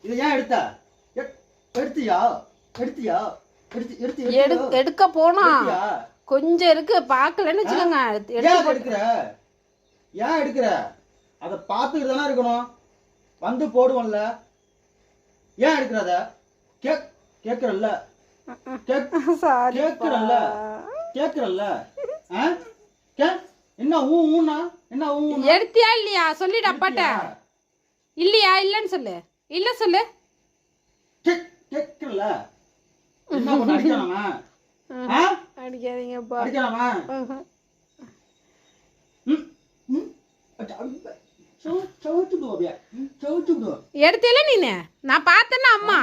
இதை ஏன் எடுத்த? எடுத்தியா? எடுத்தியா? எடுக்க போனா கொஞ்சம் இருக்கு, பார்க்கலன்னு வச்சுக்கோங்க. எடுக்கிற ஏன் எடுக்கிற? அதை பார்த்துக்கிட்டு தானே இருக்கணும். வந்து போடுவோம்ல, ஏன் எடுக்கிறத? கேட்கறல்ல கேட்கறல்ல கேட்கறல்ல என்ன ஊனா என்ன ஊ? எடுத்தியா இல்லையா சொல்லிடு அப்பாட்ட. இல்லையா இல்லன்னு சொல்லு. இல்ல சொல்லு. கேட்கறல்ல என்ன பண்ண? அடிக்கலாமா? அடிக்காதீங்கப்பா. அடிக்கலாமா? எடுத்தியல நீனு? நான் பார்த்தேன்னா அம்மா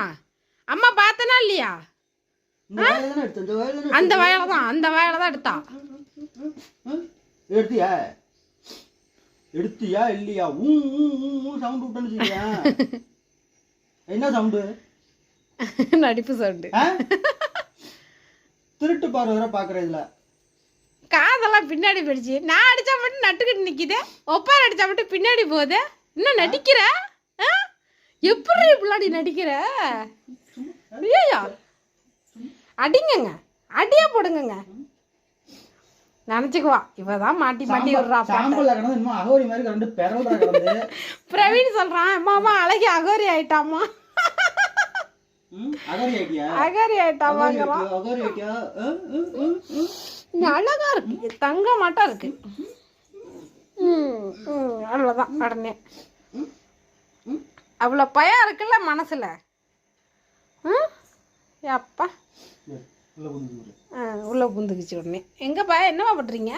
அம்மா பார்த்தனா இல்லையா? அந்த வயல தான் எடுத்தா. எடுத்தியா? எடுத்தியா இல்லையா? சவுண்ட் விட்டேன்னு என்ன சவுண்டு? நடிப்பு சவுண்டு. திருட்டு பார்வை வர பாக்குற. இதுல காதெல்லாம் பின்னாடி போயிடுச்சு. நான் அடிச்சா மட்டும் நட்டுக்கிட்டு நிக்குது, ஒப்பார் அடிச்சா மட்டும் பின்னாடி போகுது. இன்னும் நடிக்கிற? எப்படி இப்படி நடிக்கிற? ஐயா அடிங்கங்க, அடியே போடுங்க. நினைச்சுக்குவா இவதான் மாட்டி மாட்டி விடுறா. பிரவீன் சொல்றான், அம்மா அழகி அகோரி ஆயிட்டாமா. அகோரி ஆயிட்டாமாங்கிறான். அழகா இருக்கு, தங்க மாட்டா இருக்கு. அவ்வளவுதான். உடனே அவ்வளவு பயம் இருக்குல்ல மனசுல. அப்பா உள்ள புந்துக்குச்சு. உடனே எங்க பயம்? என்னவா பண்றீங்க?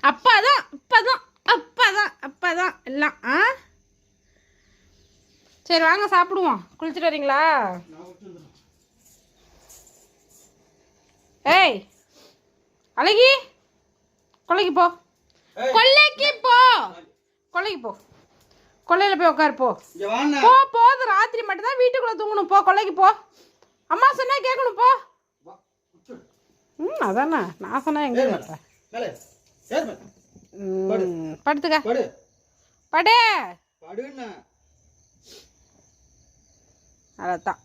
அப்பாதான் அப்பதான் அப்பதான் அப்பதான் எல்லாம். சரி வாங்க சாப்பிடுவோம். குளிச்சுட்டு வரீங்களா? ஏய் அழகி, கொல்லைக்கு போ. கொல்லைக்கு போ. கொல்லைக்கு போ. கொல்லையில போய் உட்காரு. போ போ. போது ராத்திரி மட்டும் தான் வீட்டுக்குள்ள தூங்கணும். போ கொல்லைக்கு போ. அம்மா சொன்னா கேட்கணும். போ. அதானே நான் சொன்னா எங்க மாட்டேன். படுத்துக்க. படு. அதான்